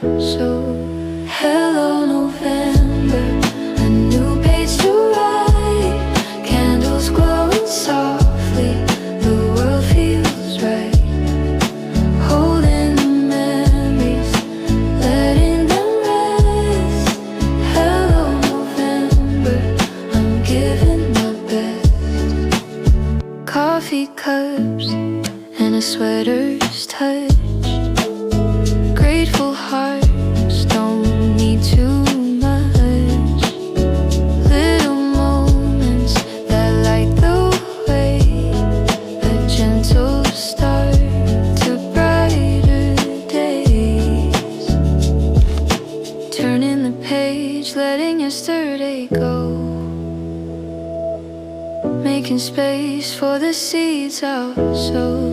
So, hello November, a new page to write. Candles glowing softly, the world feels right. Holding the memories, letting them rest. Hello November, I'm giving my best. Coffee cups and a sweater's touch. Grateful hearts don't need too much. Little moments that light the way. A gentle start to brighter days. Turning the page, letting yesterday go. Making space for the seeds I'll sow.